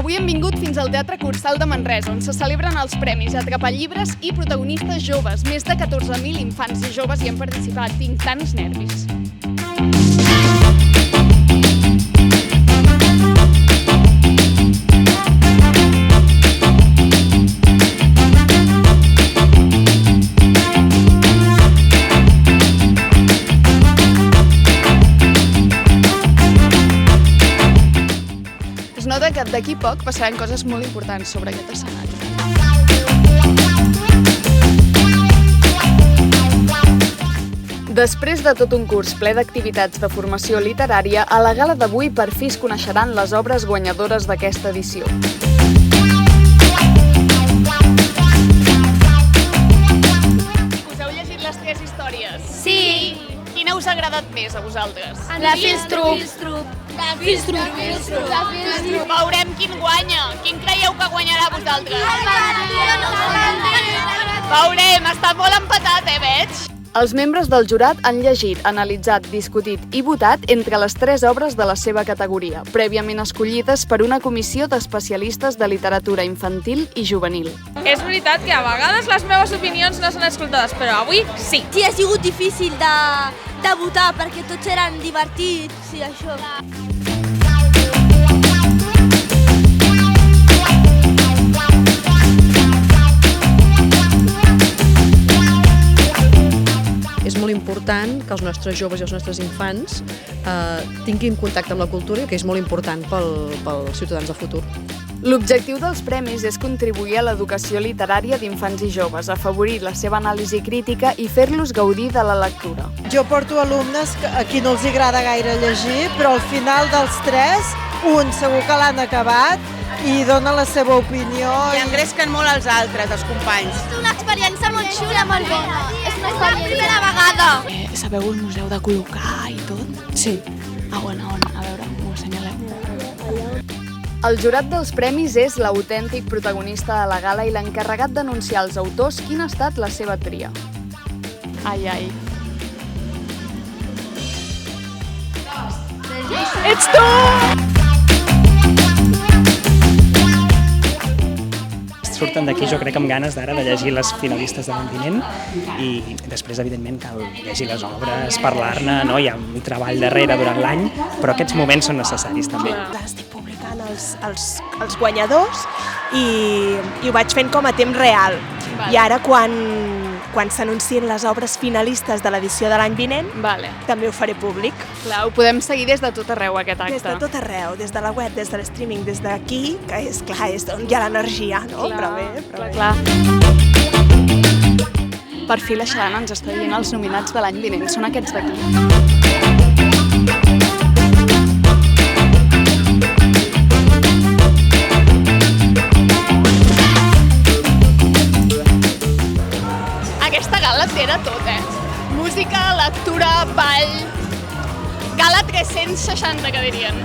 Avui hem vingut fins al Teatre Cursal de Manresa, on se celebren els premis Atrapallibres i protagonistes joves. Més de 14.000 infants i joves hi han participat. Tinc tants nervis. Es nota que d'aquí poc passaran coses molt importants sobre aquest escenari. Després de tot un curs ple d'activitats de formació literària, a la gala d'avui per fi es coneixeran les obres guanyadores d'aquesta edició. Us heu llegit les 3 històries? Sí. Quina us ha agradat més a vosaltres? La Filstrup. Veurem quin guanya. Quin creieu que guanyarà vosaltres? Veurem, està molt empatat, veig? Els membres del jurat han llegit, analitzat, discutit i votat entre les 3 obres de la seva categoria, prèviament escollides per una comissió d'especialistes de literatura infantil i juvenil. És veritat que a vegades les meves opinions no són escoltades, però avui sí. Sí, ha sigut difícil de votar perquè tots eren divertits i això. És molt important que els nostres joves i els nostres infants tinguin contacte amb la cultura, que és molt important pels ciutadans del futur. L'objectiu dels premis és contribuir a l'educació literària d'infants i joves, afavorir la seva anàlisi crítica i fer-los gaudir de la lectura. Jo porto alumnes a qui no els agrada gaire llegir, però al final dels 3, un segur que l'han acabat i dona la seva opinió. I engresquen molt els altres, els companys. És una experiència molt xula, molt bona. És una primera vegada. Sabeu el museu de col·locar i tot? Sí. On? A veure, m'ho assenyaleu. El jurat dels premis és l'autèntic protagonista de la gala i l'encarregat d'anunciar als autors quina ha estat la seva tria. Ai. Ets tu! Surten d'aquí, jo crec, amb ganes d'ara de llegir les finalistes de l'any vinent i després, evidentment, cal llegir les obres, parlar-ne, no? Hi ha un treball darrere durant l'any, però aquests moments són necessaris també. Estic publicant els guanyadors i ho vaig fent com a temps real. I ara, quan s'anuncien les obres finalistes de l'edició de l'any vinent, també ho faré públic. Clar, ho podem seguir des de tot arreu, aquest acte. Des de tot arreu, des de la web, des de l'streaming, des d'aquí, que és clar, és on hi ha l'energia, no? Clar. Per fi la Xalana ens està dient els nominats de l'any vinent, són aquests d'aquí. Aquesta gala era tot, Música, lectura, ball... Gala 360, que dirien.